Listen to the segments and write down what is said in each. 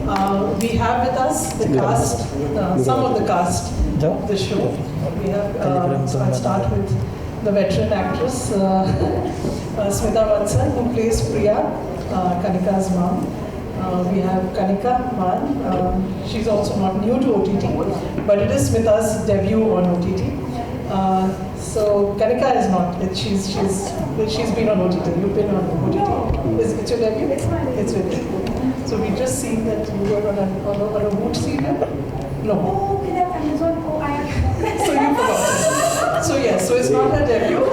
We have with us the cast, some of the cast of the show. We have, I'll start with the veteran actress, Smita Vatsal, who plays Priya, Kanika's mom. We have Kanika Maan. She's also not new to OTT, but it is Smita's debut on OTT. So Kanika is not. She's been on OTT. You've been on OTT. Is it your debut? It's mine. It's your debut. So we just seen that you were on a Woot serial. No. Oh, that Amazon. Oh, I have. So you forgot. So yes. So it's not her debut.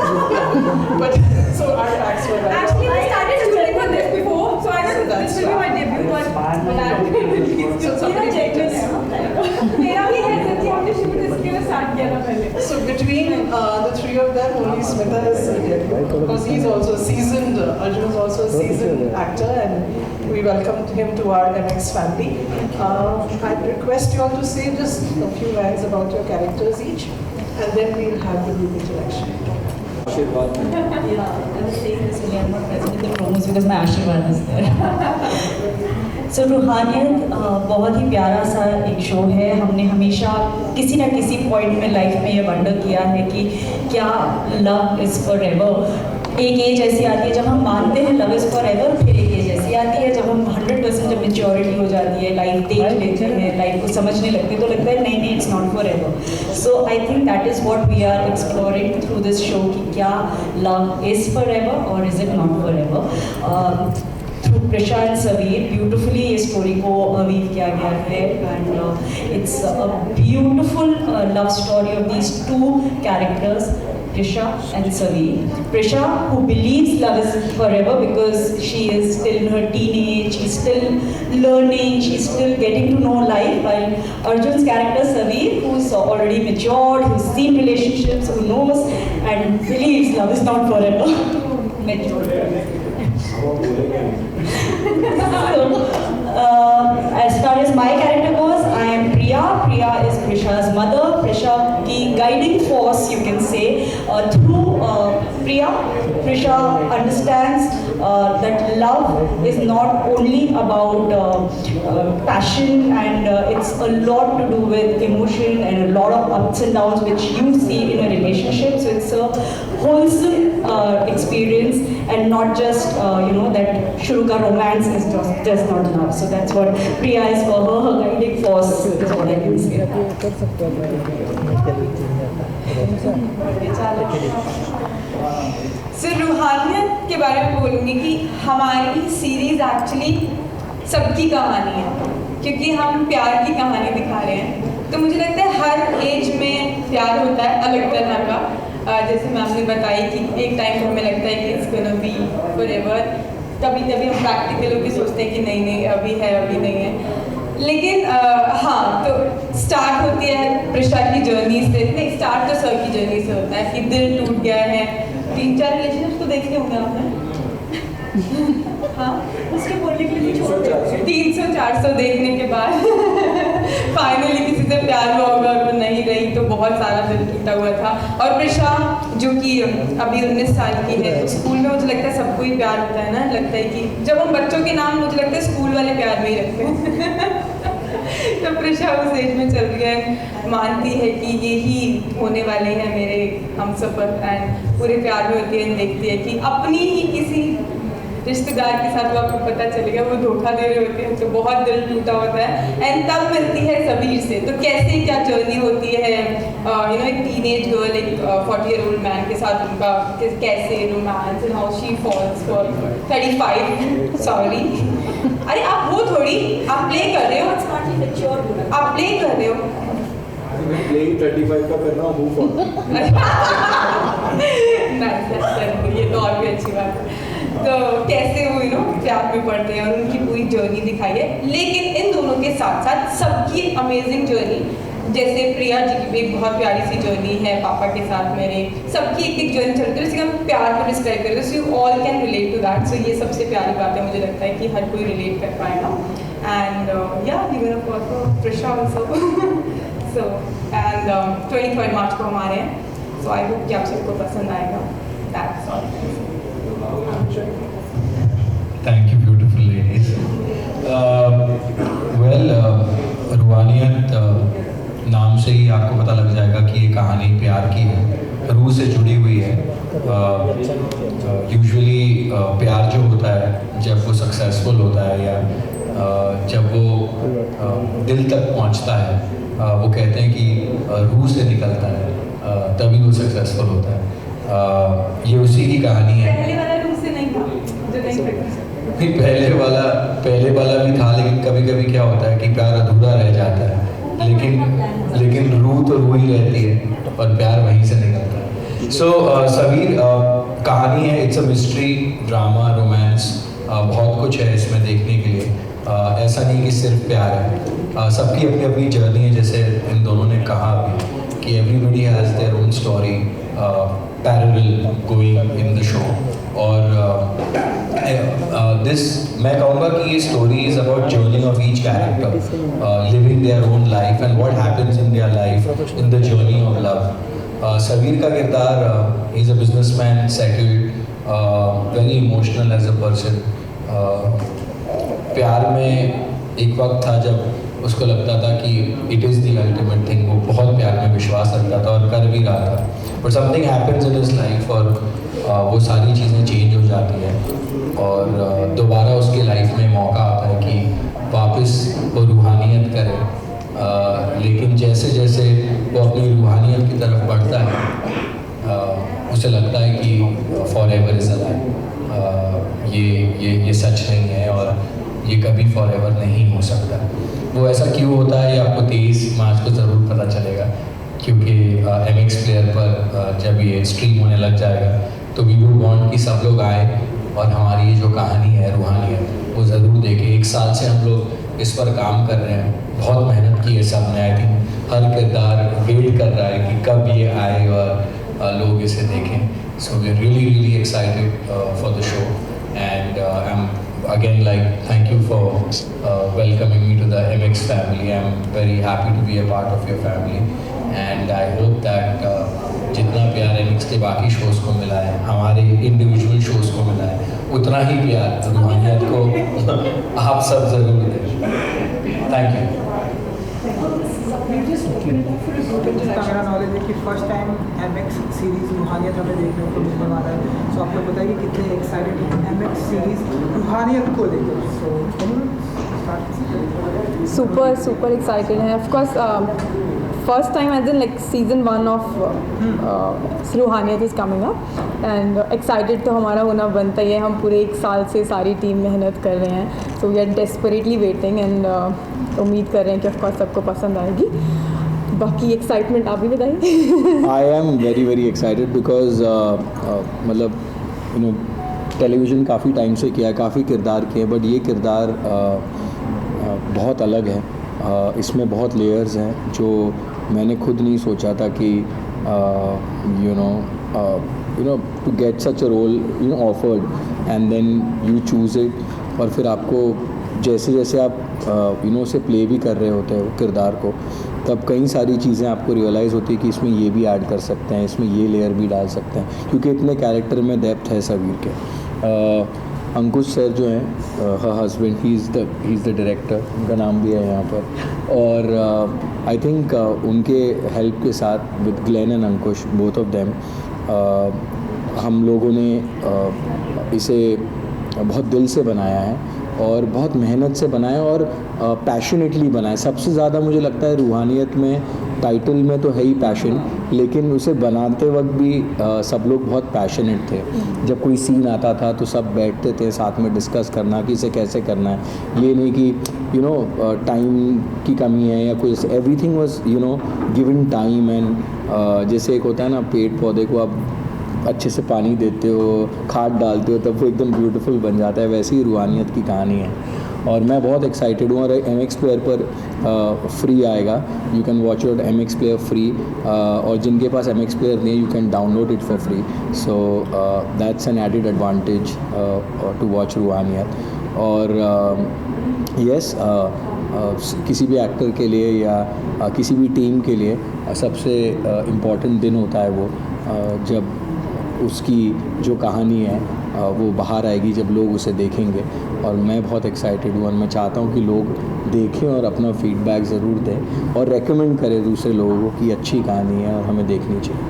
But so our acts were right. Actually, I started shooting for this before, so I thought this will be my debut. But somebody checked this. मेरा भी है सच्ची हमने shoot इसके लिए start किया था पहले. So between the three of them, only Smita is debut because he's also a seasoned. Arjun is also a seasoned actor, and we welcomed him to our MX family. I'd request you all to say just a few lines about your characters each, and then we'll have the group interaction. Yeah, I was saying this earlier, I'm not present in the promos because my Ashirwad is there. So रूहानियत बहुत ही प्यारा सा एक show है. हमने हमेशा किसी ना किसी पॉइंट में लाइफ में ये वंडर किया है कि क्या लव इज़ फॉर एवर. एक एज ऐसी आती है जब हम मानते हैं लव इज़ फॉर एवर, फिर एक एज ऐसी आती है जब हम 100% जब मेच्योरिटी हो जाती है, लाइफ देख लेते हैं, लाइफ को समझने लगते हैं, तो लगता है नहीं नहीं it's not forever. So I think that is what we are exploring through this show कि क्या लव इज़ फॉर एवर और is it not forever. Through Prisha and Saveer, beautifully ये स्टोरी को weave किया गया है, and it's a beautiful love story of these two characters, Prisha and Saveer. Prisha, who believes love is forever because she is still in her teenage, she's still learning, she's still getting to know life, while Arjun's character Saveer, who's already matured, who's seen relationships, who knows and believes love is not forever. Matured. As far as my character goes, I am Priya. Priya is Prisha's mother. Prisha की guiding force, you can say. Through Priya, Prisha understands that love is not only about passion, and it's a lot to do with emotion and a lot of ups and downs which you see in a relationship. So it's a wholesome experience, and not just that shuru ka romance is just not love. So that's what Priya is for her. Her guiding force is what I can say. सिर्फ रूहानियत के बारे में बोलूँगी कि हमारी series actually सबकी कहानी है, क्योंकि हम प्यार की कहानी दिखा रहे हैं. तो मुझे लगता है हर एज में प्यार होता है अलग तरह का. जैसे मैम ने बताई कि एक टाइम पर हमें लगता है कि इट्स गोना बी फॉरएवर. कभी कभी हम प्रैक्टिकल भी सोचते हैं कि नहीं नहीं अभी है अभी नहीं है. लेकिन हाँ, तो स्टार्ट होती है प्रिशा की जर्नी से. नहीं, स्टार्ट तो सर की जर्नी से होता है कि दिल टूट गया है. 3-4 रिलेशनशिप तो देखे होंगे आपने. हाँ, उसके बोलने के लिए 300-400 देखने के बाद फाइनली किसी से प्यार हुआ होगा और वो नहीं रही, तो बहुत सारा दिल टूटा हुआ था. और प्रिशा जो कि अभी 19 साल की है, तो स्कूल में मुझे लगता है सबको ही प्यार होता है ना. लगता है कि जब हम बच्चों के नाम मुझे लगता है स्कूल वाले प्यार में ही रखते हैं. तो प्रिशा उस एज में चल रही है, मानती है कि यही होने वाले हैं मेरे हम सफ़र, एंड पूरे प्यार में होती है, देखती है कि अपनी ही किसी रिश्तेदार के साथ वो आपको पता चलेगा वो धोखा दे रहे होते हैं, तो बहुत दिल टूटा होता है. एंड तब मिलती है सबीर से. तो कैसे क्या जर्नी होती है एक टीनेज गर्ल एक 40-year-old मैन के साथ, उनका कैसे romance, and how she falls for 35. Sorry, अरे आप वो थोड़ी आप प्ले कर रहे हो, आप प्ले कर रहे हो. प्लेइंग 35 का कर रहा हूँ ये तो और भी अच्छी बात है. तो कैसे वो प्यार में पड़ते हैं और उनकी पूरी जर्नी दिखाई है. लेकिन इन दोनों के साथ साथ सबकी अमेजिंग जर्नी, जैसे प्रिया जी की भी एक बहुत प्यारी सी जर्नी है पापा के साथ मेरे. सबकी एक जर्नी चलती है, जिससे हम प्यार को डिस्क्राइब करें, so you all can relate to that. So ये सबसे प्यारी बात है, मुझे लगता है कि हर कोई रिलेट कर पाएगा. एंड या we gonna follow Prisha also. So and 23 March को हमारे हैं. सो आई होप कि आप सबको पसंद आएगा. That's all. Thank you, beautiful ladies. Well, से ही आपको पता लग जाएगा कि ये कहानी प्यार की है, रूह से जुड़ी हुई है। यूजुअली प्यार जो होता है जब वो सक्सेसफुल होता है या जब वो दिल तक पहुंचता है, वो कहते हैं कि रूह से निकलता है, तभी वो सक्सेसफुल होता है। ये उसी की कहानी है। पहले वाला रूह से नहीं था जो नहीं पहले वाला भी था, लेकिन कभी कभी क्या होता है कि प्यार अधूरा रह जाता है, लेकिन रूह तो रूह ही रहती है और प्यार वहीं से निकलता है। सो सबीर कहानी है, it's a mystery, drama, romance, बहुत कुछ है इसमें देखने के लिए। ऐसा नहीं कि सिर्फ प्यार है, सबकी अपनी अपनी जर्नी है, जैसे इन दोनों ने कहा अभी कि everybody has their own story parallel going in the show. और मैं कहूँगा कि ये story is about journey of each character living their own life and what happens in their life in the journey of love. Sabir का किरदार, he is a businessman, settled, very emotional as a person. प्यार में एक वक्त था जब उसको लगता था कि it is the ultimate thing, वो बहुत प्यार में विश्वास रखता था और कर भी रहा था, but something happens in his life और वो सारी चीज़ें चेंज हो जाती हैं और दोबारा उसके लाइफ में मौका आता है कि वापस वो रूहानियत करे। लेकिन जैसे जैसे वो अपनी रूहानियत की तरफ बढ़ता है, उसे लगता है कि for ever is a life, ये सच नहीं है और ये कभी फॉर एवर नहीं हो सकता। वो ऐसा क्यों होता है ये आपको 23 मार्च को ज़रूर पता चलेगा, क्योंकि MX प्लेयर पर जब ये स्ट्रीम होने लग जाएगा तो वी वुड वांट कि सब लोग आए और हमारी ये जो कहानी है रूहानियत वो ज़रूर देखें। 1 साल से हम लोग इस पर काम कर रहे हैं, बहुत मेहनत की है सब ने। आई थिंक हर किरदार वेट कर रहा है कि कब ये आए और लोग इसे देखें। So we are really excited for the show and I am again thank you for welcoming me to the MX family. I'm very happy to be a part of your family and I hope that जितना प्यार MX के बाकी shows को मिला है, हमारे individual shows को मिला है, उतना ही प्यार रूहानियत को आप सब ज़रूर दें। Thank you. मेरा नॉलेज है कि फर्स्ट टाइम MX सीरीज़ रूहानियत हमें देखने को मिलने वाला है, सो आप लोग बताइए कितने एक्साइटेड हैं MX सीरीज़ रूहानियत को लेकर। सो super excited हैं। Of course first time as in like season 1 of रूहानियत is coming up and excited तो हमारा होना बनता ही है। हम पूरे 1 साल से सारी टीम मेहनत कर रहे हैं, so we are desperately waiting and उम्मीद कर रहे हैं कि of course सबको पसंद आएगी। बाकी एक्साइटमेंट आप भी बताइए। I am very excited because मतलब टेलीविज़न काफ़ी टाइम से किया है, काफ़ी किरदार किए, बट ये किरदार बहुत अलग है। इसमें बहुत लेयर्स हैं जो मैंने खुद नहीं सोचा था कि you know to get such a role offered and then you choose it और फिर आपको जैसे जैसे आप उसे प्ले भी कर रहे होते हैं किरदार को, तब कई सारी चीज़ें आपको रियलाइज़ होती है कि इसमें ये भी ऐड कर सकते हैं, इसमें ये लेयर भी डाल सकते हैं, क्योंकि इतने कैरेक्टर में डेप्थ है सबीर के। अंकुश सर जो हैं husband, he is the director, उनका नाम भी है यहाँ पर, और आई थिंक उनके हेल्प के साथ with Glenn and Ankush, both of them, हम लोगों ने इसे बहुत दिल से बनाया है और बहुत मेहनत से बनाया और पैशनेटली बनाया। सबसे ज़्यादा मुझे लगता है रूहानियत में टाइटल में तो है ही पैशन, लेकिन उसे बनाते वक्त भी सब लोग बहुत पैशनेट थे। जब कोई सीन आता था तो सब बैठते थे साथ में डिस्कस करना कि इसे कैसे करना है। ये नहीं कि टाइम की कमी है या कुछ, everything was given time and जैसे एक होता है ना, पेड़ पौधे को आप अच्छे से पानी देते हो, खाद डालते हो, तब वो एकदम ब्यूटीफुल बन जाता है। वैसे ही रूहानियत की कहानी है और मैं बहुत एक्साइटेड हूँ। और MX प्लेयर पर फ्री आएगा, you can watch your MX player free, और जिनके पास MX प्लेयर नहीं है you can download it for free. So that's an added advantage to watch Ruhaniyat. और यस, किसी भी एक्टर के लिए या किसी भी टीम के लिए सबसे इम्पॉर्टेंट दिन होता है वो जब उसकी जो कहानी है वो बाहर आएगी जब लोग उसे देखेंगे, और मैं बहुत एक्साइटेड हूँ और मैं चाहता हूँ कि लोग देखें और अपना फीडबैक ज़रूर दें और रेकमेंड करें दूसरे लोगों को कि अच्छी कहानी है और हमें देखनी चाहिए।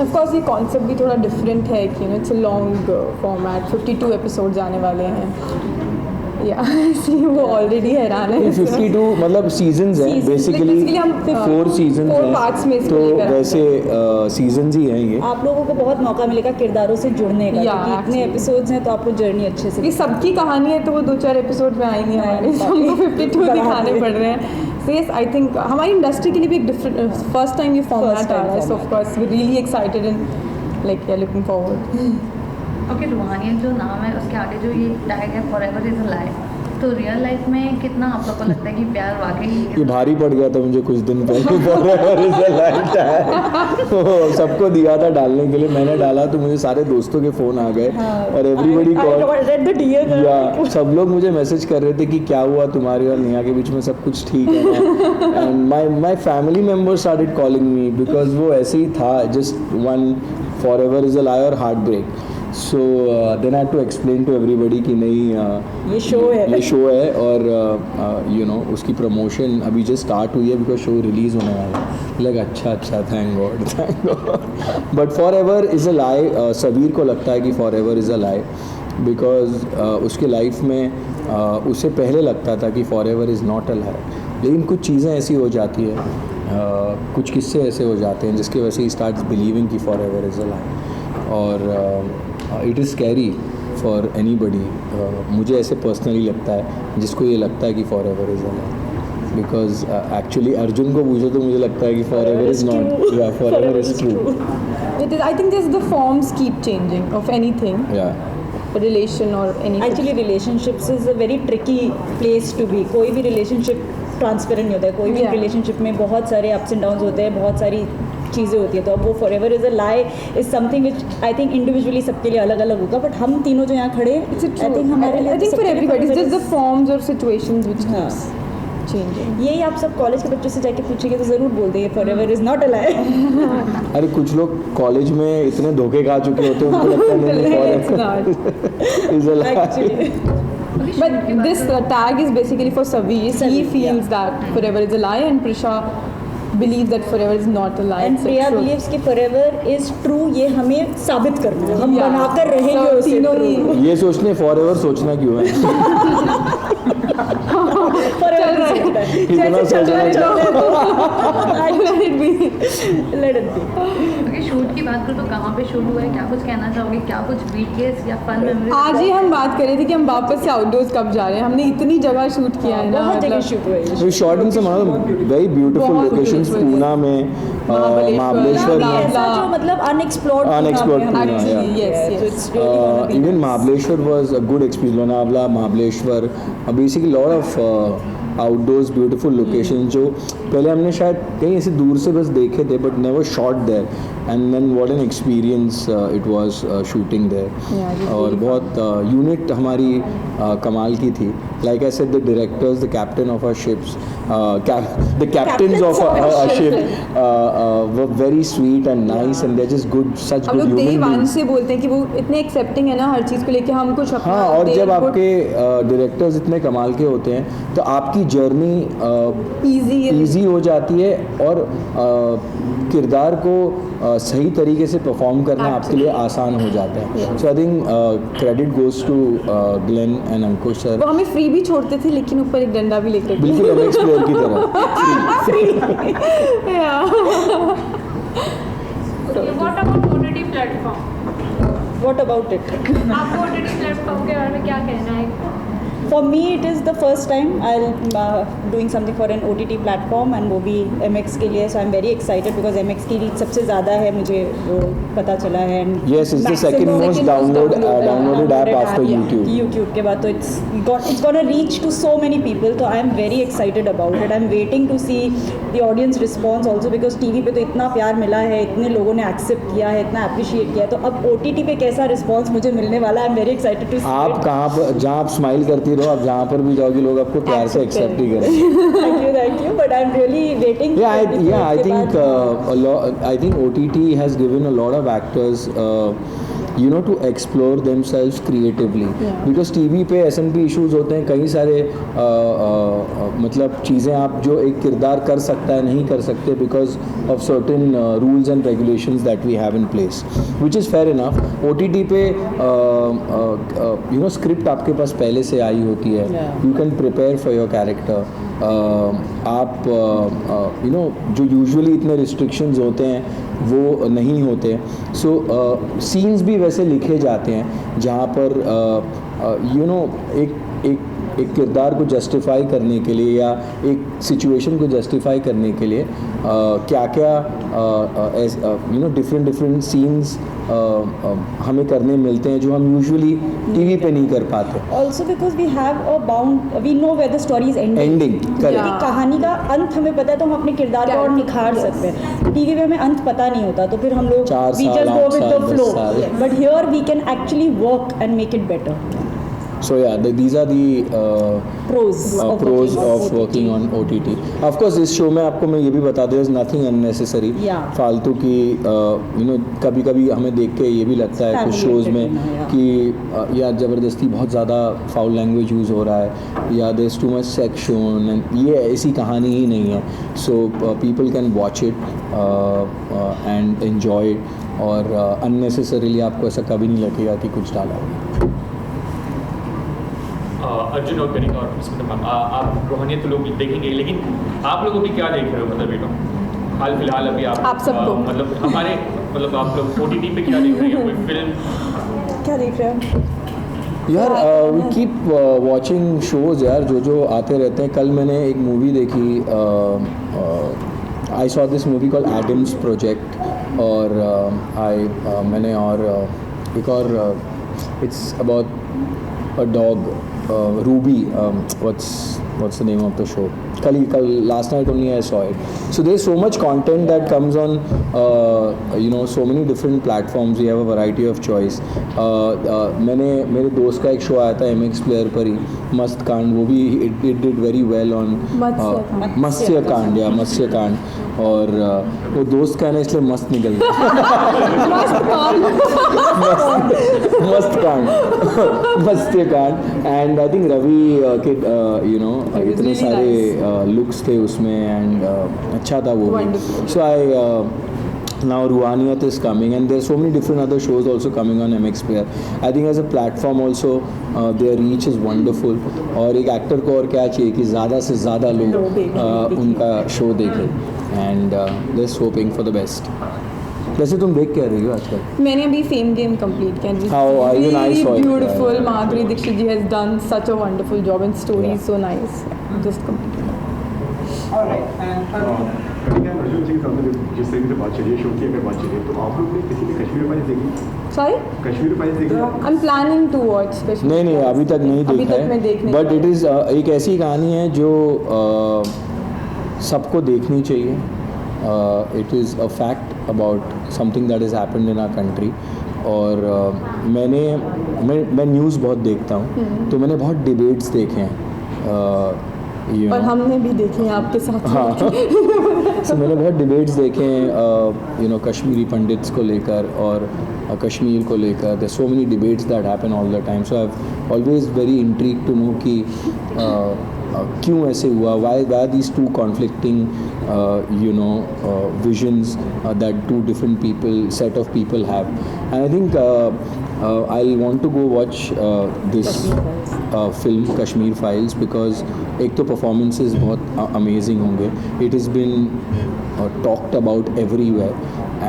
ऑफ कोर्स ये कॉन्सेप्ट भी थोड़ा डिफरेंट है कि it's a long format, 52 episodes आने वाले हैं। या वो ऑलरेडी हैरान है। 52 मतलब सीजन्स हैं बेसिकली, हम 4 सीजन्स हैं, पार्ट्स में तो वैसे सीजन्स ही हैं ये। आप लोगों को बहुत मौका मिलेगा किरदारों से जुड़ने का, Yeah, क्योंकि इतने actually. एपिसोड्स हैं तो आपको जर्नी अच्छे से ये सबकी कहानी है तो वो 2-4 एपिसोड में आएंगी हमारे, हमको 52 दिखाने पड़ रहे हैं। सो यस, आई थिंक हमारी इंडस्ट्री के लिए भी एक डिफरेंट फर्स्ट टाइम ये फॉर्मेट आ रहा है, so of course we really excited and like we are looking forward. Okay, Ruhaniyat जो नाम है उसके आगे जो ये टैग है फॉरएवर इज अ लाइफ, तो रियल लाइफ में कितना आप लोगों को लगता है कि प्यार वाकई ये भारी पड़ गया था मुझे कुछ दिन पहले, सबको दिया था डालने के लिए, मैंने डाला तो मुझे सारे दोस्तों के फ़ोन आ गए और एवरीबडी कॉल, या सब लोग मुझे मैसेज कर रहे थे कि क्या हुआ तुम्हारे और नेहा के बीच में, सब कुछ ठीक है ना। And my family member started calling me because वो ऐसे ही था, just one forever is a lie और heartbreak. So then I had to explain to everybody कि नहीं ये शो है और यू नो उसकी प्रमोशन अभी जस्ट स्टार्ट हुई है बिकॉज शो रिलीज़ होने वाला है। लगा अच्छा thank God. But forever is a lie, Sabir को लगता है कि forever is a lie because उसके लाइफ में उसे पहले लगता था कि forever is not a lie, लेकिन कुछ चीज़ें ऐसी हो जाती है, कुछ किस्से ऐसे हो जाते हैं जिसकी वजह से ही स्टार्ट्स बिलीविंग कि फॉरएवर इज़ अ लाई। और it is scary for anybody, मुझे ऐसे पर्सनली लगता है जिसको ये लगता है कि forever is a lie, because actually Arjun को पूछो तो मुझे लगता है कि फॉरएवर इज़ नॉट, या forever is true. I think just the forms keep changing of anything, a relation or anything. Actually relationships is a very tricky place to be. कोई भी रिलेशनशिप ट्रांसपेरेंट नहीं होता है, कोई भी Yeah. रिलेशनशिप में बहुत सारे अप्स एंड डाउन्स होते हैं, बहुत सारी चीज़ें होती है, तो अब वो forever is a lie is something which I think individually सबके लिए अलग अलग होगा, बट हम तीनों जो यहाँ खड़े It's a I true. Think हमारे लिए I think for सबके लिए everybody, it's forever just the is- forms or situations which हाँ. keeps changing. यही आप सब कॉलेज के बच्चों से जाके पूछेंगे तो ज़रूर बोल देंगे फॉरएवर इज नॉट अ लाई। अरे कुछ लोग कॉलेज में इतने धोखे खा चुके होते हैं, उनको लगता है नहीं It's not. Is a lie. Actually But this tag is basically for Saveer. He feels that forever is a lie, and Prisha believes that forever is not a lie. And It's Priya true. Believes कि forever is true, ये हमें साबित करना है, हम Yeah. बनाकर रहेंगे So, उसे तीनों true. ही- ये सोचने फॉरएवर सोचना क्यों है? Forever is होता है। इतना सोचना Let it be. Let it be. Okay, shoot की बात करूँ तो कहाँ पे शूट हुआ है, क्या कुछ कहना चाहोगे, क्या कुछ बीटीएस या फन मेमोरी? आज ही हम बात कर रहे थे कि हम वापस से आउटडोर्स कब जा रहे हैं। हमने इतनी जगह शूट किया है ना, बहुत जगह मतलब शूट हुआ है। We shot in some very beautiful बहुत locations, beautiful, पूना में, महाबलेश्वर ये में, ऐसा जो मतलब unexplored Unexplored Pune, Actually, yeah. yes, So yes. it's really gonna be even nice. Mahabaleshwar was a good experience. Lonavala, Mahabaleshwar, basically lot of outdoors beautiful location जो पहले हमने शायद कहीं ऐसे दूर से बस देखे थे but never shot there, and then what an experience it was shooting there. और बहुत यूनिट हमारी कमाल की थी। Like I said the directors, the captain of our ships, the captains of our ship were very sweet and nice and they just good, such हम good लोग day human one से बोलते हैं कि वो इतने एक्सेप्टिंग है ना हर चीज़ को लेके, हम कुछ अपना हाँ, और they जब put आपके डायरेक्टर्स इतने कमाल के होते हैं तो आपकी जर्नी easy हो जाती है और किरदार को सही तरीके से परफॉर्म करना आपके लिए आसान हो जाता है। So I think credit goes to Glen and Ankush sir. वो हमें फ्री भी छोड़ते थे लेकिन ऊपर एक डंडा भी लेकर के। बिल्कुल एमएक्स प्लेयर की तरह। What about OTT platform? What about it? आपको OTT platform के बारे में क्या कहना है? For me, it is the first time I'll doing something for an OTT platform and वो भी MX के लिए, so I'm very excited because MX की reach सबसे ज़्यादा है, मुझे वो पता चला है। And Yes, it's the maximum- second most downloaded app after yeah, YouTube. YouTube के बाद तो it's gonna reach to so many people, तो I'm very excited about it. I'm waiting to see the audience response also because TV पे तो इतना प्यार मिला है, इतने लोगों ने accept किया है, इतना appreciate किया है, तो अब OTT पे कैसा response मुझे मिलने वाला है, I'm very excited to see आप it. कहाँ पर, जहाँ आप स्माइल करती रहो, आप जहाँ पर भी जाओगे लोग आपको प्यार से एक्सेप्ट ही करेंगे। Thank you, but I'm really waiting. I think OTT has given a lot of actors you know to explore themselves creatively, because TV पे एसएनपी इश्यूज होते हैं, कई सारे मतलब चीज़ें आप जो एक किरदार कर सकता है नहीं कर सकते because of certain rules and regulations that we have in place, which is fair enough. OTT पे यू नो स्क्रिप्ट आपके पास पहले से आई होती है, you can prepare for your character. आप यू नो जो यूजुअली इतने रिस्ट्रिक्शंस होते हैं वो नहीं होते. सो सीन्स भी वैसे लिखे जाते हैं जहाँ पर यू नो एक किरदार को जस्टिफाई करने के लिए या एक सिचुएशन को जस्टिफाई करने के लिए क्या क्या यू नो डिफरेंट सीन्स हमें करने मिलते हैं जो हम यूजुअली टीवी पे नहीं कर पाते. Also because we have a bound, we know where the story is ending. कहानी का अंत हमें पता है तो हम अपने किरदार को और निखार सकते हैं. टीवी पे हमें अंत पता नहीं होता तो फिर हम लोग we just go with the flow, but here we can actually work and make it better. So yeah, these are the pros of working on OTT. Of course, इस शो में आपको मैं ये भी बता दूँ, there's nothing unnecessary. फालतू की you know कभी हमें देख के ये भी लगता है कुछ शोज़ में कि यार ज़बरदस्ती बहुत ज़्यादा फाउल लैंग्वेज यूज़ हो रहा है या there's too much sex shown, and ये ऐसी कहानी ही नहीं है. So people can watch it and enjoy it, और unnecessarily आपको ऐसा कभी नहीं लगेगा कि कुछ डाला है. अर्जुन और कनिका और स्मिता मैम, आप रूहानियत तो लोग देखेंगे, लेकिन आप लोग अभी क्या देख रहे हो? मतलब बेटा हाल फिलहाल अभी आप सबको मतलब हमारे मतलब आप लोग OTT पे क्या देख रहे हैं? कोई फिल्म क्या देख रहे हैं? यार वी कीप वॉचिंग शोज़ यार, जो आते रहते हैं. कल मैंने एक मूवी देखी, I saw this movie called Adam's Project, और मैंने और एक और it's about a dog, Ruby, what's the name of the show? Last night only I saw it. So there's so much content that comes on, you know, so many different platforms. We have a variety of choice. मेरे दोस्त का एक show आया था MX Player पर ही, मस्त कांड, वो भी it did very well on मत्स्य कांड या मत्स्य कांड, और वो दोस्त का है ना इसलिए मस्त निकल गया. मत्स्य कांड. एंड आई थिंक रवि के यू नो इतने सारे लुक्स थे उसमें, एंड अच्छा था वो भी. सो आई now Ruhaniyat is coming, and there's so many different other shows also coming on MX Player. I think as a platform also their reach is wonderful, और एक एक्टर को और क्या चाहिए कि ज़्यादा से ज़्यादा लोग उनका शो देखें, and just hoping for the best. वैसे तुम देख क्या रही हो आजकल? मैंने अभी फेम गेम कंप्लीट किया. How even I saw it. Beautiful. Madhuri Dixit ji has done such a wonderful job, and story is so nice. Just completed. All right. And Arjun ji जिस तरीके से बात चलिए, शो की अगर बात चलिए, तो आप लोग ने किसी ने कश्मीर फाइल्स देखी? Sorry? कश्मीर फाइल्स देखी? I'm planning to watch Kashmir. नहीं अभी तक नहीं देखा है, बट इट इज़ एक ऐसी कहानी है जो सबको देखनी चाहिए. It is a fact about something that is happened in our country. और मैं न्यूज़ बहुत देखता हूँ, तो मैंने बहुत डिबेट्स देखे हैं, और हमने भी देखे हैं आपके साथ. हाँ. so, मैंने बहुत डिबेट्स देखे हैं यू नो कश्मीरी पंडित्स को लेकर और कश्मीर को लेकर. There so many debates that happen all the time. So I have always very intrigued to know कि क्यों ऐसे हुआ, why these two conflicting you know visions that two different people set of people have. And I think I'll want to go watch this film Kashmir Files, because एक तो performances बहुत amazing होंगे. It has been talked about everywhere,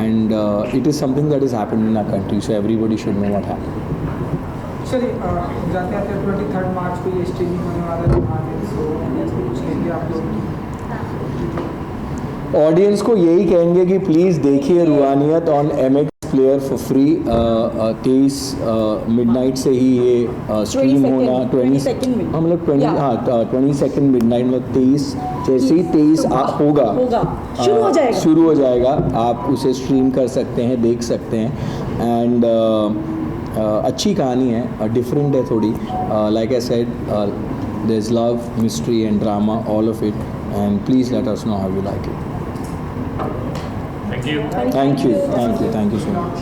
and it is something that has happened in our country, so everybody should know what happened. चलिए जाते हैं 23 March को ये streaming होने वाला है, सो कुछ लेंगे आप लोग? ऑडियंस को यही कहेंगे कि प्लीज़ देखिए Ruhaniyat on MX Player for free. 23 midnight से ही ये स्ट्रीम होना, 22nd मिडनाइट में 23 जैसे ही 23 होगा शुरू हो जाएगा. आप उसे स्ट्रीम कर सकते हैं, देख सकते हैं. एंड अच्छी कहानी है, डिफरेंट है थोड़ी. Like I said, there is love, mystery and drama, all of it, and please let us know how you like it. Thank you. Thank you so much.